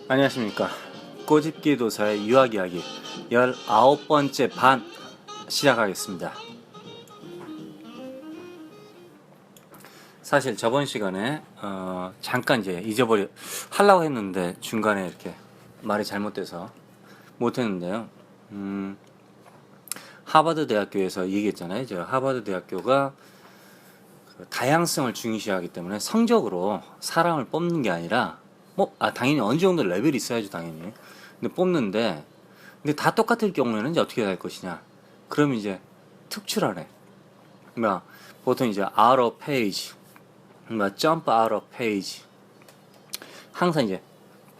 안녕하십니까. 꼬집기 도사의 유학 이야기 19번째 반 시작하겠습니다. 사실 저번 시간에 잠깐 이제 하려고 했는데 중간에 이렇게 말이 잘못돼서 못했는데요. 하버드 대학교에서 얘기했잖아요. 제가 하버드 대학교가 그 다양성을 중시하기 때문에 성적으로 사람을 뽑는 게 아니라 당연히 어느 정도 레벨이 있어야죠, 당연히. 근데 뽑는데, 근데 다 똑같을 경우에는 이제 어떻게 할 것이냐. 그럼 이제 특출하네. 보통 이제 out of page, jump out of page. 항상 이제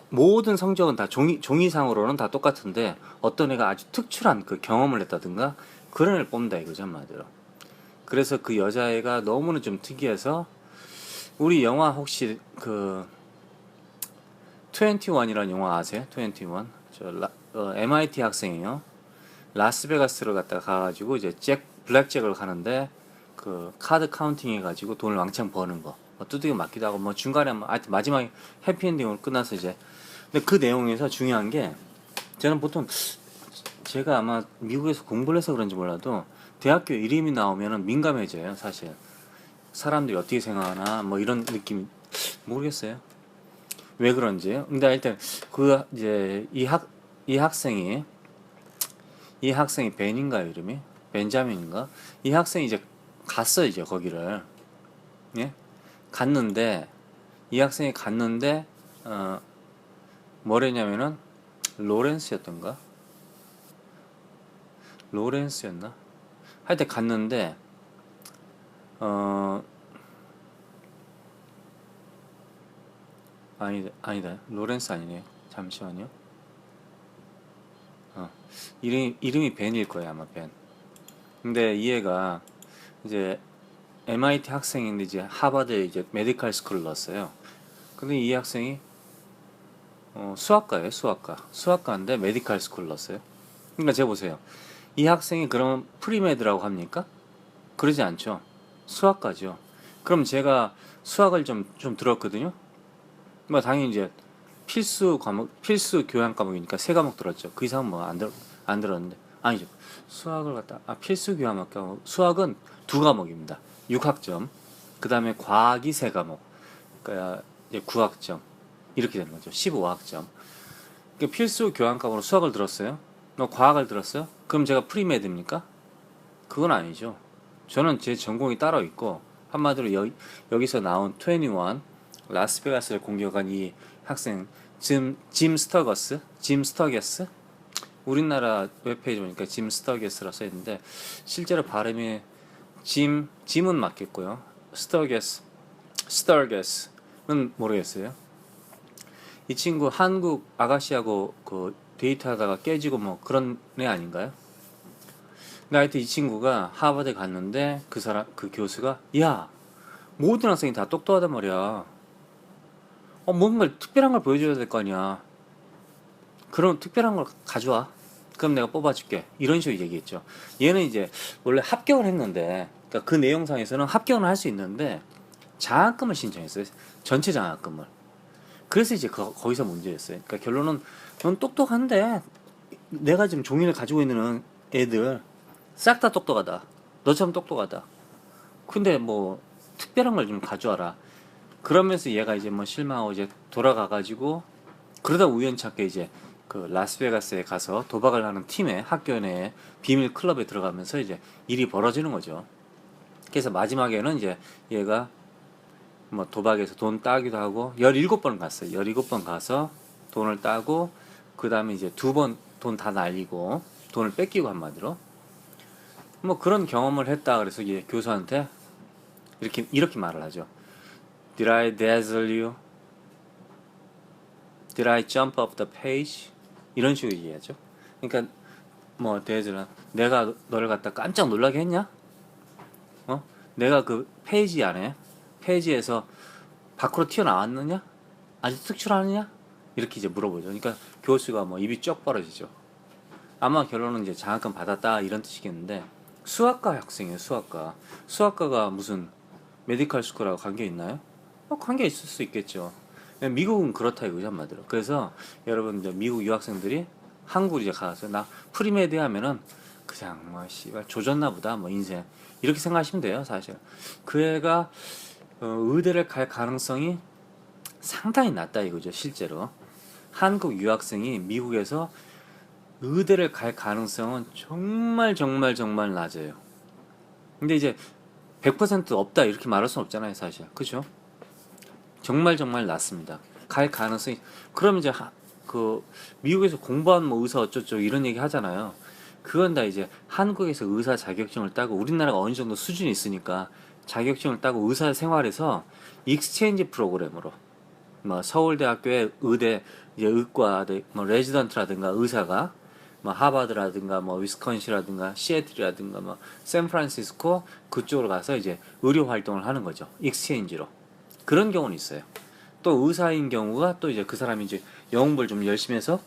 모든 성적은 다 종이상으로는 다 똑같은데 어떤 애가 아주 특출한 그 경험을 했다든가 그런 애를 뽑는다 이거죠, 한마디로. 그래서 그 여자애가 너무나 좀 특이해서 우리 영화 혹시 그 21이라는 영화 아세요? 21. MIT 학생이에요. 라스베가스를 갔다가 가가지고 이제 블랙잭을 가는데 그 카드 카운팅 해가지고 돈을 왕창 버는 거. 두들겨 맞기도 하고 중간에 하여튼 마지막에 해피엔딩으로 끝나서 이제. 근데 그 내용에서 중요한 게 저는 보통 제가 아마 미국에서 공부를 해서 그런지 몰라도 대학교 이름이 나오면은 민감해져요, 사실. 사람들이 어떻게 생각하나 이런 느낌 모르겠어요. 왜 그런지요? 근데 일단 그 이제 이 학생이 벤인가요, 이름이? 벤자민인가? 이 학생이 이제 갔어, 이제 거기를. 예? 갔는데 이 학생이 갔는데 뭐랬냐면은 로렌스였던가? 로렌스였나? 하여튼 갔는데 아니다. 로렌스 아니네요. 잠시만요. 이름이 벤일 거예요, 아마 벤. 근데 이 애가 이제 MIT 학생인데 이제 하버드에 이제 메디컬 스쿨을 넣었어요. 근데 이 학생이 수학과예요, 수학과. 수학과인데 메디컬 스쿨을 넣었어요. 그러니까 제가 보세요. 이 학생이 그럼 프리메드라고 합니까? 그러지 않죠. 수학과죠. 그럼 제가 수학을 좀 들었거든요. 당연히 이제 필수 교양 과목이니까 세 과목 들었죠. 그 이상은 안 들었는데. 아니죠. 수학을 필수 교양 과목. 수학은 두 과목입니다. 6학점. 그 다음에 과학이 세 과목. 그러니까 이제 9학점. 이렇게 되는 거죠. 15학점. 그러니까 필수 교양 과목으로 수학을 들었어요. 과학을 들었어요? 그럼 제가 프리메드입니까? 그건 아니죠. 저는 제 전공이 따로 있고, 한마디로 여기서 나온 21, 라스베가스를 공격한 이 학생, 짐 스터게스? 우리나라 웹페이지 보니까 짐 스터게스라 써있는데, 실제로 발음이 짐은 맞겠고요. 스터게스는 모르겠어요. 이 친구 한국 아가씨하고 그 데이트하다가 깨지고 그런 애 아닌가요? 근데 하여튼 이 친구가 하버드에 갔는데 그 교수가 야, 모든 학생이 다 똑똑하단 말이야. 뭔가 특별한 걸 보여줘야 될 거 아니야. 그럼 특별한 걸 가져와. 그럼 내가 뽑아줄게. 이런 식으로 얘기했죠. 얘는 이제 원래 합격을 했는데, 그러니까 그 내용상에서는 합격을 할 수 있는데 장학금을 신청했어요. 전체 장학금을. 그래서 이제 거기서 문제였어요. 그러니까 결론은 넌 똑똑한데 내가 지금 종이를 가지고 있는 애들 싹 다 똑똑하다. 너처럼 똑똑하다. 근데 특별한 걸 좀 가져와라. 그러면서 얘가 이제 실망하고 이제 돌아가가지고 그러다 우연찮게 이제 그 라스베가스에 가서 도박을 하는 팀에 학교 내 비밀 클럽에 들어가면서 이제 일이 벌어지는 거죠. 그래서 마지막에는 이제 얘가 도박에서 돈 따기도 하고 17번 갔어요. 17번 가서 돈을 따고 그 다음에 이제 2번 돈 다 날리고 돈을 뺏기고 한마디로 그런 경험을 했다. 그래서 얘 교수한테 이렇게 말을 하죠. Did I dazzle you? Did I jump off the page? 이런 식으로 얘기하죠. 그러니까 dazzle, 내가 너를 갖다 깜짝 놀라게 했냐? 내가 그 페이지에서 밖으로 튀어나왔느냐? 아주 특출하느냐? 이렇게 이제 물어보죠. 그러니까 교수가 입이 쩍 벌어지죠. 아마 결론은 이제 장학금 받았다 이런 뜻이겠는데, 수학과 학생이에요. 수학과가 무슨 메디컬 스쿨하고 관계 있나요? 관계 있을 수 있겠죠. 미국은 그렇다 이거죠 한마디로. 그래서 여러분 이제 미국 유학생들이 한국 이제 가서 나 프리메드 하면은 그냥 뭐 씨발 조졌나 보다 뭐 인생 이렇게 생각하시면 돼요 사실. 그 애가 의대를 갈 가능성이 상당히 낮다 이거죠 실제로. 한국 유학생이 미국에서 의대를 갈 가능성은 정말 정말 정말 낮아요. 근데 이제 100% 없다 이렇게 말할 수는 없잖아요 사실. 그죠? 정말 정말 낮습니다. 갈 가능성이. 그럼 이제 그 미국에서 공부한 뭐 의사 어쩌고 이런 얘기 하잖아요. 그건 다 이제 한국에서 의사 자격증을 따고 우리나라가 어느 정도 수준이 있으니까 자격증을 따고 의사 생활에서 익스체인지 프로그램으로 뭐 서울대학교의 의대 이제 의과 뭐 레지던트라든가 의사가 뭐 하버드라든가 뭐 위스콘신이라든가 시애틀이라든가 뭐 샌프란시스코 그쪽으로 가서 이제 의료 활동을 하는 거죠. 익스체인지로. 그런 경우는 있어요. 또 의사인 경우가 또 이제 그 사람이 이제 영어 공부를 좀 열심히 해서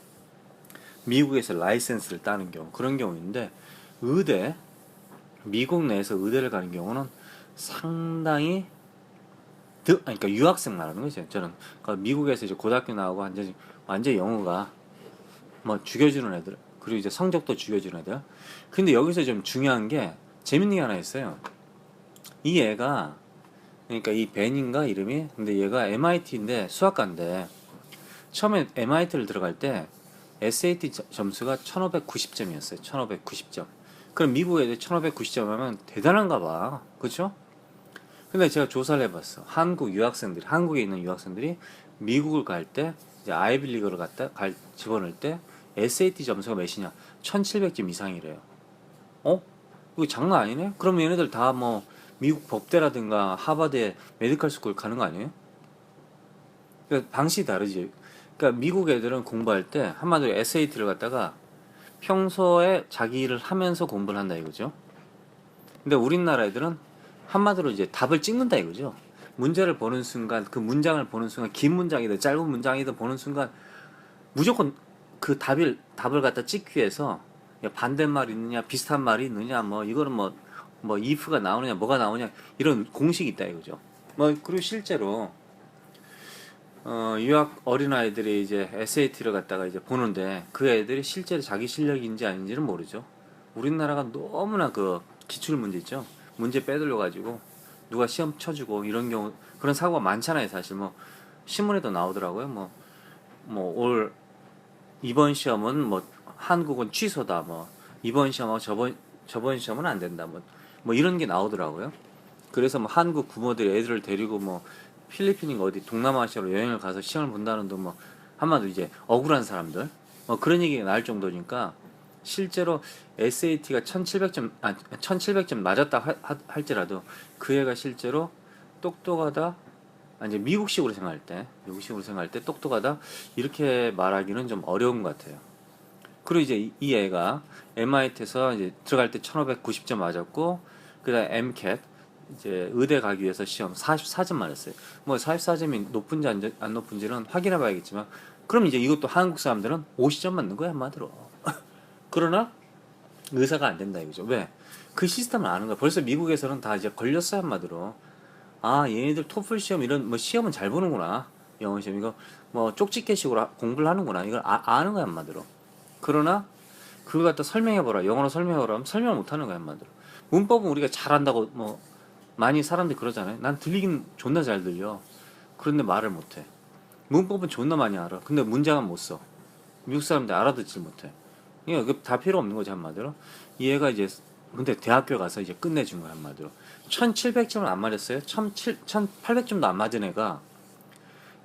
미국에서 라이센스를 따는 경우 그런 경우인데 의대 미국 내에서 의대를 가는 경우는 상당히 그러니까 유학생 말하는 거죠. 저는 그러니까 미국에서 이제 고등학교 나오고 완전 영어가 뭐 죽여주는 애들 그리고 이제 성적도 죽여주는 애들. 근데 여기서 좀 중요한 게 재밌는 게 하나 있어요. 이 애가 그러니까 이 벤인가 이름이 근데 얘가 MIT인데 수학과인데 처음에 MIT를 들어갈 때 SAT 점수가 1590점이었어요. 1590점. 그럼 미국 애들 1590점 하면 대단한가 봐. 그렇죠? 근데 제가 조사를 해봤어. 한국에 있는 유학생들이 미국을 갈 때 이제 아이빌리그를 집어넣을 때 SAT 점수가 몇이냐? 1700점 이상이래요. 어? 이거 장난 아니네? 그럼 얘네들 다 뭐 미국 법대라든가 하버드 메디컬 스쿨 가는 거 아니에요? 그러니까 방식이 다르지. 그러니까 미국 애들은 공부할 때 한마디로 SAT를 갖다가 평소에 자기 일을 하면서 공부를 한다 이거죠. 근데 우리나라 애들은 한마디로 이제 답을 찍는다 이거죠. 문제를 보는 순간 그 문장을 보는 순간 긴 문장이든 짧은 문장이든 보는 순간 무조건 그 답을 갖다 찍기 위해서 반대말이 있느냐 비슷한 말이 있느냐 뭐 이거는 뭐 if가 나오느냐 뭐가 나오냐 이런 공식이 있다 이거죠. 뭐 그리고 실제로 유학 어린아이들이 이제 SAT를 갖다가 이제 보는데 그 애들이 실제로 자기 실력인지 아닌지는 모르죠. 우리나라가 너무나 그 기출 문제 있죠. 문제 빼돌려 가지고 누가 시험 쳐주고 이런 경우 그런 사고가 많잖아요 사실. 뭐 신문에도 나오더라고요. 올 이번 시험은 뭐 한국은 취소다 뭐 이번 시험하고 저번 시험은 안 된다 뭐 이런 게 나오더라고요. 그래서 뭐 한국 부모들이 애들을 데리고 뭐 필리핀인가 어디 동남아시아로 여행을 가서 시험을 본다는 둥 뭐 한마디로 이제 억울한 사람들 뭐 그런 얘기가 나올 정도니까 실제로 SAT가 1700점 맞았다 할지라도 그 애가 실제로 똑똑하다 이제 미국식으로 생각할 때 똑똑하다 이렇게 말하기는 좀 어려운 것 같아요. 그리고 이제 이 애가 MIT에서 이제 들어갈 때 1590점 맞았고 그다음 MCAT 이제 의대 가기 위해서 시험 44점 맞았어요. 뭐 44점이 높은지 안 높은지는 확인해 봐야겠지만 그럼 이제 이것도 한국 사람들은 50점 맞는 거야 한마디로. 그러나 의사가 안 된다 이거죠. 왜? 그 시스템을 아는 거야. 벌써 미국에서는 다 이제 걸렸어요 한마디로. 아 얘네들 토플 시험 이런 뭐 시험은 잘 보는구나. 영어 시험 이거 뭐 쪽집게식으로 공부를 하는구나. 이걸 아는 거야 한마디로. 그러나 그걸 갖다 설명해보라. 영어로 설명해보라 하면 설명을 못하는 거야 한마디로. 문법은 우리가 잘한다고 뭐 많이 사람들이 그러잖아요. 난 들리긴 존나 잘 들려. 그런데 말을 못해. 문법은 존나 많이 알아. 근데 문장은 못 써. 미국 사람들 알아듣질 못해. 이게 다 필요 없는 거지 한마디로. 얘가 이제 근데 대학교 가서 이제 끝내준 거야 한마디로. 1700점을 안 맞았어요. 1800점도 안 맞은 애가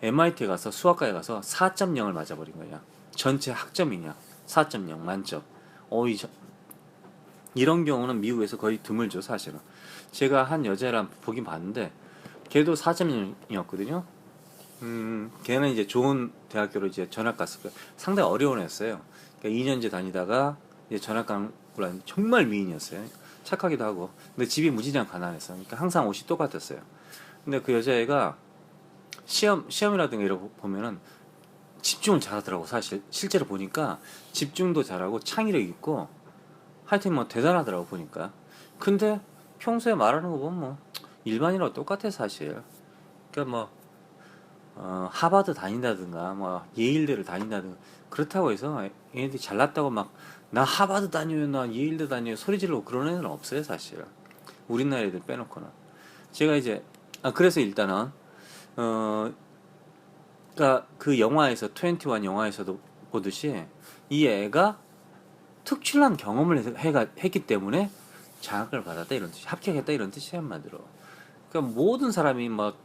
MIT 가서 수학과에 가서 4.0을 맞아버린 거야. 전체 학점이냐 4.0 만점. 이런 경우는 미국에서 거의 드물죠 사실은. 제가 한 여자를 보긴 봤는데 걔도 4.0이었거든요. 걔는 이제 좋은 대학교로 이제 전학 갔을 거예요. 상당히 어려운 애였어요. 그러니까 2년제 다니다가 이제 전학 간 걸로 정말 미인이었어요. 착하기도 하고. 근데 집이 무지장 가난했어. 그러니까 항상 옷이 똑같았어요. 근데 그 여자애가 시험이라든가 이런 거 보면은 집중을 잘하더라고 사실. 실제로 보니까 집중도 잘하고 창의력 있고 하여튼 뭐 대단하더라고 보니까. 근데 평소에 말하는 거 보면 뭐 일반인하고 똑같아 사실. 그러니까 뭐 하버드 다닌다든가 뭐 예일대를 다닌다든가 그렇다고 해서 얘네들이 잘났다고 막 나 하버드 다녀요 나 예일대 다녀요 소리 지르고 그런 애는 없어요 사실. 우리나라 애들 빼놓고는. 제가 이제 그래서 일단은 그러니까 그 영화에서 21 영화에서도 보듯이 이 애가 특출난 경험을 했기 때문에 장학을 받았다 이런 뜻이 합격했다 이런 뜻이야 한마디로. 그러니까 모든 사람이 막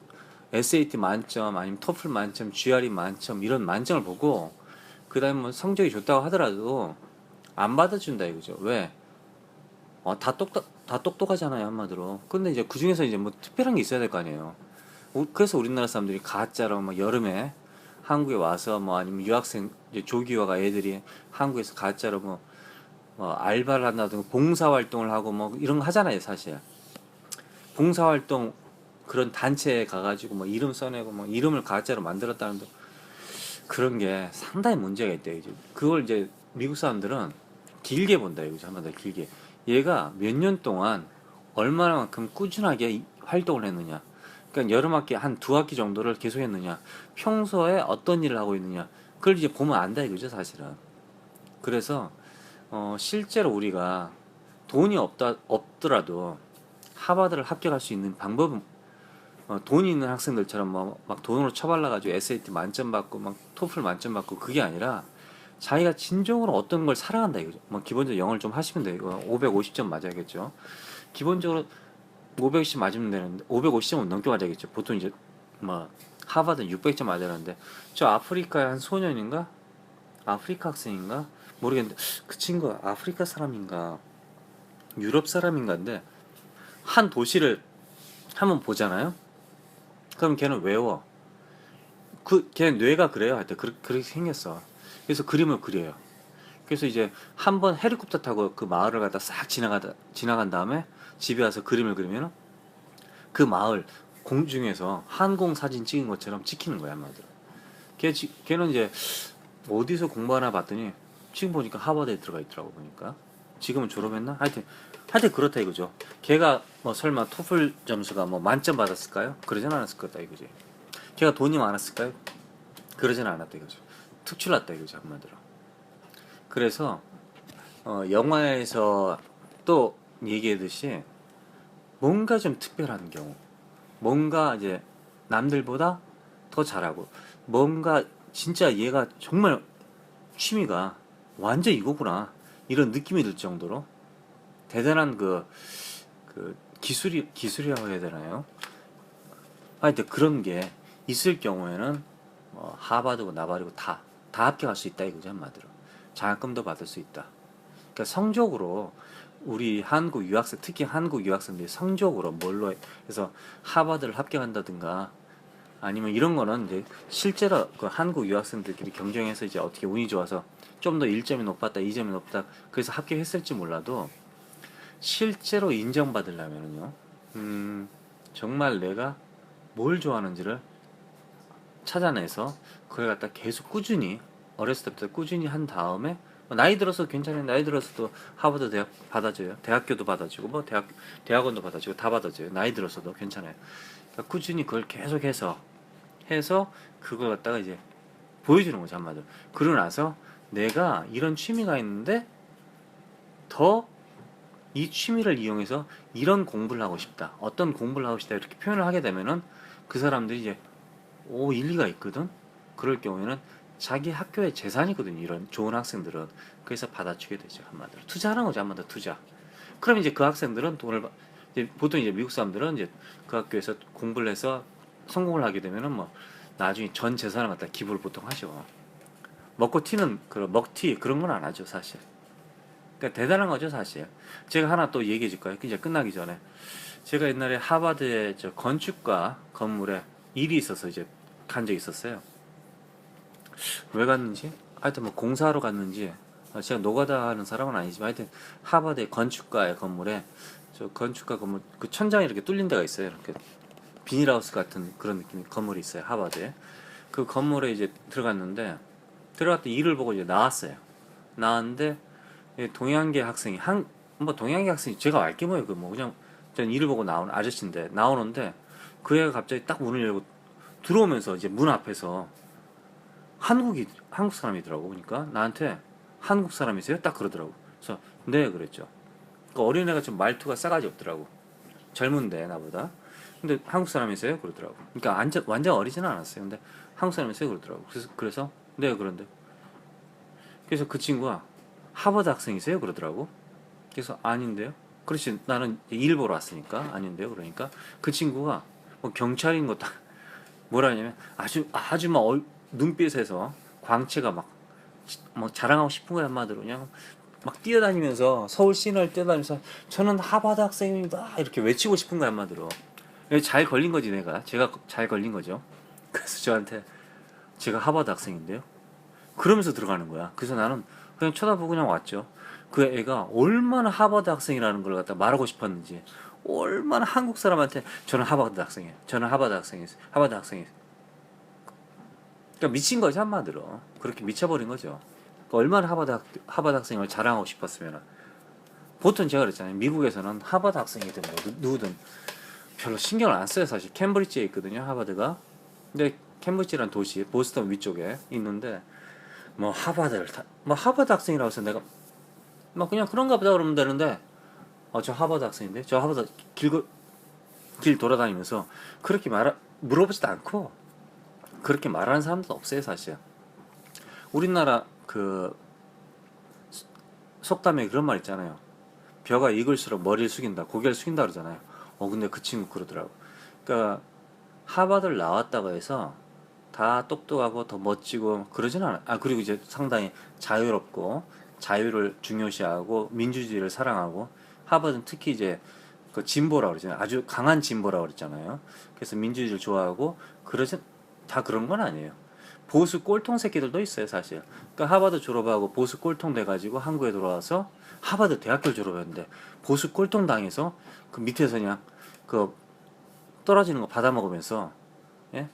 SAT 만점 아니면 토플 만점, GRE 만점 이런 만점을 보고 그다음에 뭐 성적이 좋다고 하더라도 안 받아준다 이거죠. 왜? 다 똑똑하잖아요 한마디로. 근데 이제 그 중에서 이제 뭐 특별한 게 있어야 될 거 아니에요. 그래서 우리나라 사람들이 가짜로 막 여름에 한국에 와서 뭐 아니면 유학생 이제 조기화가 애들이 한국에서 가짜로 뭐 알바를 한다든가 봉사활동을 하고 뭐 이런 거 하잖아요 사실. 봉사활동 그런 단체에 가가지고 뭐 이름 써내고 뭐 이름을 가짜로 만들었다는 그런 게 상당히 문제가 있대요. 이제 그걸 이제 미국 사람들은 길게 본다 이거죠. 한번 더 길게. 얘가 몇 년 동안 얼마나만큼 꾸준하게 활동을 했느냐. 그러니까 여름 학기 한 두 학기 정도를 계속 했느냐. 평소에 어떤 일을 하고 있느냐. 그걸 이제 보면 안다 이거죠, 사실은. 그래서 실제로 우리가 돈이 없더라도 하버드를 합격할 수 있는 방법은 돈이 있는 학생들처럼 막 돈으로 처발라가지고 SAT 만점 받고 막 토플 만점 받고 그게 아니라 자기가 진정으로 어떤 걸 살아간다 이거죠. 뭐 기본적으로 영어를 좀 하시면 돼요. 이거 550점 맞아야겠죠. 기본적으로 550점 맞으면 되는데 550점은 넘게 맞아야겠죠. 보통 이제 뭐 하버드는 600점 맞아야 하는데 저 아프리카의 한 소년인가? 아프리카 학생인가? 모르겠는데 그 친구가 아프리카 사람인가 유럽 사람인가인데 한 도시를 한번 보잖아요. 그럼 걔는 외워. 걔는 뇌가 그래요. 하여튼 그렇게 생겼어. 그래서 그림을 그려요. 그래서 이제 한번 헬리콥터 타고 그 마을을 갖다 싹 지나간 다음에 집에 와서 그림을 그리면 그 마을 공중에서 항공 사진 찍은 것처럼 찍히는 거야, 한마디로. 걔는 이제 어디서 공부하나 봤더니 지금 보니까 하버드에 들어가 있더라고 보니까. 지금은 졸업했나? 하여튼 그렇다 이거죠. 걔가 뭐 설마 토플 점수가 뭐 만점 받았을까요? 그러진 않았을 거다 이거지. 걔가 돈이 많았을까요? 그러진 않았다 이거죠. 특출났다 이거죠 한마디로. 그래서 영화에서 또 얘기했듯이 뭔가 좀 특별한 경우, 뭔가 이제 남들보다 더 잘하고, 뭔가 진짜 얘가 정말 취미가 완전 이거구나 이런 느낌이 들 정도로 대단한 그 기술이라고 해야 되나요? 하여튼 그런 게 있을 경우에는 하버드고 나발이고 다 합격할 수 있다 이거죠 한마디로. 장학금도 받을 수 있다. 그러니까 성적으로 우리 한국 유학생, 특히 한국 유학생들이 성적으로 뭘로 해서 하버드를 합격한다든가 아니면 이런 거는 이제 실제로 그 한국 유학생들끼리 경쟁해서 이제 어떻게 운이 좋아서 좀 더 1점이 높았다, 2점이 높다 그래서 합격했을지 몰라도 실제로 인정받으려면요, 정말 내가 뭘 좋아하는지를 찾아내서 그걸 갖다 계속 꾸준히 어렸을 때부터 꾸준히 한 다음에 나이 들어서 괜찮아요. 나이 들어서도 하버드 대학 받아줘요. 대학교도 받아주고 뭐 대학원도 받아주고 다 받아줘요. 나이 들어서도 괜찮아요. 그러니까 꾸준히 그걸 계속해서 그걸 갖다가 이제 보여주는 거죠 한마디로. 그러고 나서 내가 이런 취미가 있는데 더 이 취미를 이용해서 이런 공부를 하고 싶다. 어떤 공부를 하고 싶다 이렇게 표현을 하게 되면은 그 사람들이 이제 일리가 있거든. 그럴 경우에는 자기 학교의 재산이거든요. 이런 좋은 학생들은. 그래서 받아주게 되죠 한마디로. 투자하는 거죠 한마디로 투자. 그럼 이제 그 학생들은 이제 보통 이제 미국 사람들은 이제 그 학교에서 공부를 해서 성공을 하게 되면은 뭐 나중에 전 재산을 갖다 기부를 보통 하죠. 먹고 튀는 그런 먹튀 그런 건 안 하죠 사실. 그러니까 대단한 거죠 사실. 제가 하나 또 얘기해 줄까요? 이제 끝나기 전에 제가 옛날에 하버드의 저 건축가 건물에 일이 있어서 이제 간 적이 있었어요. 왜 갔는지 하여튼 뭐 공사하러 갔는지 제가 노가다 하는 사람은 아니지만 하여튼 하버드의 건축가의 건물에 저 건축가 건물 그 천장이 이렇게 뚫린 데가 있어요. 이렇게 비닐하우스 같은 그런 느낌의 건물이 있어요 하버드에. 그 건물에 이제 들어갔는데 들어갔더니 일을 보고 이제 나왔는데 동양계 학생이 뭐 동양계 학생이 제가 알게 뭐예요. 그 뭐 그냥 전 일을 보고 나오는 아저씨인데 나오는데 그 애가 갑자기 딱 문을 열고 들어오면서 이제 문 앞에서 한국 사람이더라고. 보니까 나한테 한국 사람이세요? 딱 그러더라고. 그래서 네 그랬죠. 그 어린애가 좀 말투가 싸가지 없더라고. 젊은데 나보다. 근데 한국 사람이세요? 그러더라고. 그러니까 완전 어리지는 않았어요. 근데 한국 사람이세요? 그러더라고. 그래서 네 그런데. 그래서 그 친구가 하버드 학생이세요? 그러더라고. 그래서 아닌데요. 그렇지 나는 일 보러 왔으니까 아닌데요. 그러니까 그 친구가 뭐 경찰인 것도 뭐라 하냐면 아주 막 눈빛에서 광채가 막 자랑하고 싶은 거야 한마디로 그냥 막 뛰어다니면서 서울 시내를 뛰어다니면서 저는 하버드 학생입니다 이렇게 외치고 싶은 거야 한마디로. 잘 걸린 거지 제가 잘 걸린 거죠. 그래서 저한테 제가 하버드 학생인데요. 그러면서 들어가는 거야. 그래서 나는 그냥 쳐다보고 그냥 왔죠. 그 애가 얼마나 하버드 학생이라는 걸 갖다 말하고 싶었는지, 얼마나 한국 사람한테 저는 하버드 학생이에요. 저는 하버드 학생이에요. 하버드 학생이에요. 그러니까 미친 거지 한마디로. 그렇게 미쳐버린 거죠. 그러니까 얼마나 하버드 학생을 자랑하고 싶었으면. 보통 제가 그랬잖아요. 미국에서는 하버드 학생이든 뭐 누구든 별로 신경을 안 써요. 사실 캠브리지에 있거든요. 하버드가. 근데 캠브리지라는 도시 보스턴 위쪽에 있는데 뭐 하버드 학생이라고 해서 내가 막 그냥 그런가 보다 그러면 되는데 저 하버드 학생인데 저 하버드 길 돌아다니면서 그렇게 물어보지도 않고 그렇게 말하는 사람도 없어요 사실. 우리나라 그 속담에 그런 말 있잖아요. 벼가 익을수록 머리를 숙인다, 고개를 숙인다 그러잖아요. 근데 그 친구 그러더라고. 그러니까 하버드를 나왔다고 해서 다 똑똑하고 더 멋지고 그러진 않아요. 그리고 이제 상당히 자유롭고 자유를 중요시하고 민주주의를 사랑하고 하버드는 특히 이제 그 진보라고 그러잖아요. 아주 강한 진보라고 그랬잖아요. 그래서 민주주의를 좋아하고 그러진 다 그런 건 아니에요. 보수 꼴통 새끼들도 있어요, 사실. 그러니까 하버드 졸업하고 보수 꼴통 돼가지고 한국에 돌아와서 하버드 대학교를 졸업했는데 보수 꼴통 당해서 그 밑에서 그냥 그 떨어지는 거 받아 먹으면서 예?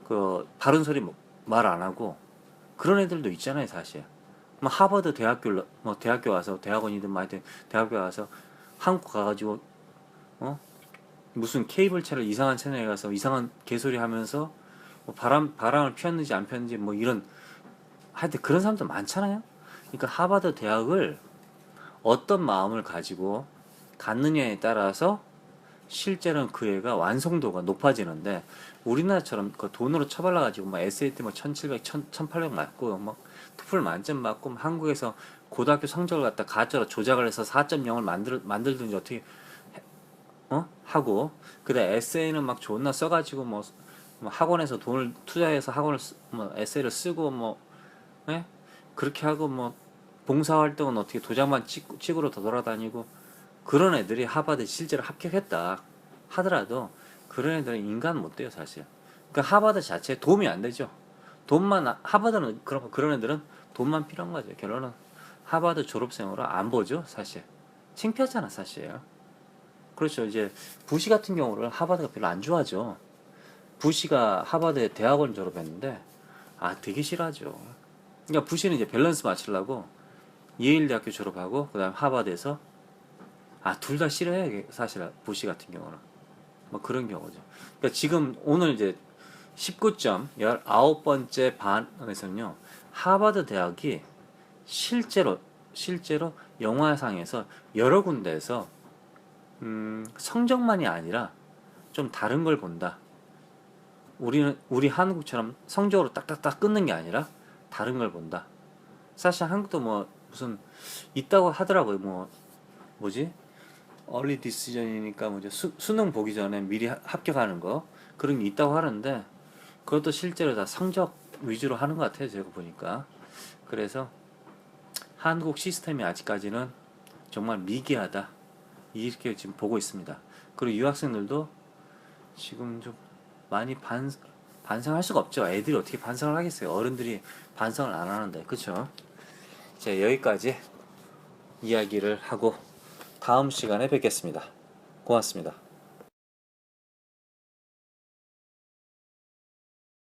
그 바른 소리 말 안 하고 그런 애들도 있잖아요, 사실. 뭐 하버드 대학교 와서 대학원이든 뭐 하여튼 대학교 와서 한국 가가지고 무슨 케이블 채널 이상한 채널에 가서 이상한 개소리 하면서 뭐 바람을 피웠는지 안 피웠는지 뭐 이런 하여튼 그런 사람도 많잖아요. 그러니까 하버드 대학을 어떤 마음을 가지고 갔느냐에 따라서 실제로는 그 애가 완성도가 높아지는데 우리나라처럼 그 돈으로 쳐발라가지고 막 SAT 뭐 1700, 1800 맞고 막 토플 만점 맞고 한국에서 고등학교 성적을 갖다 가짜로 조작을 해서 4.0을 만들든지 어떻게 하고 그다음 에세이는 막 존나 써가지고 뭐 학원에서 돈을 투자해서 학원을 뭐 에세이를 쓰고 뭐 예? 그렇게 하고 뭐 봉사활동은 어떻게 도장만 찍으러 더 돌아다니고 그런 애들이 하버드 실제로 합격했다 하더라도 그런 애들은 인간 못 돼요 사실. 그러니까 하버드 자체에 도움이 안 되죠. 하버드는 그런 애들은 돈만 필요한 거죠. 결론은 하버드 졸업생으로 안 보죠 사실. 창피하잖아 사실. 그렇죠. 이제 부시 같은 경우를 하버드가 별로 안 좋아하죠. 부시가 하버드 대학원 졸업했는데 되게 싫어하죠. 그러니까 부시는 이제 밸런스 맞추려고 예일 대학교 졸업하고 그다음 하버드에서 둘 다 싫어해 사실. 부시 같은 경우는 뭐 그런 경우죠. 그러니까 지금 오늘 이제 19점 19번째 반에서는요. 하버드 대학이 실제로 영화상에서 여러 군데에서 성적만이 아니라 좀 다른 걸 본다. 우리 한국처럼 성적으로 딱딱딱 끊는 게 아니라 다른 걸 본다. 사실 한국도 뭐 무슨 있다고 하더라고요. 뭐지? 얼리 디시전이니까 뭐죠? 수능 보기 전에 미리 합격하는 거 그런 게 있다고 하는데 그것도 실제로 다 성적 위주로 하는 것 같아요. 제가 보니까. 그래서 한국 시스템이 아직까지는 정말 미개하다 이렇게 지금 보고 있습니다. 그리고 유학생들도 지금 좀 많이 반성할 수가 없죠. 애들이 어떻게 반성을 하겠어요. 어른들이 반성을 안 하는데. 그쵸? 자, 여기까지 이야기를 하고 다음 시간에 뵙겠습니다. 고맙습니다.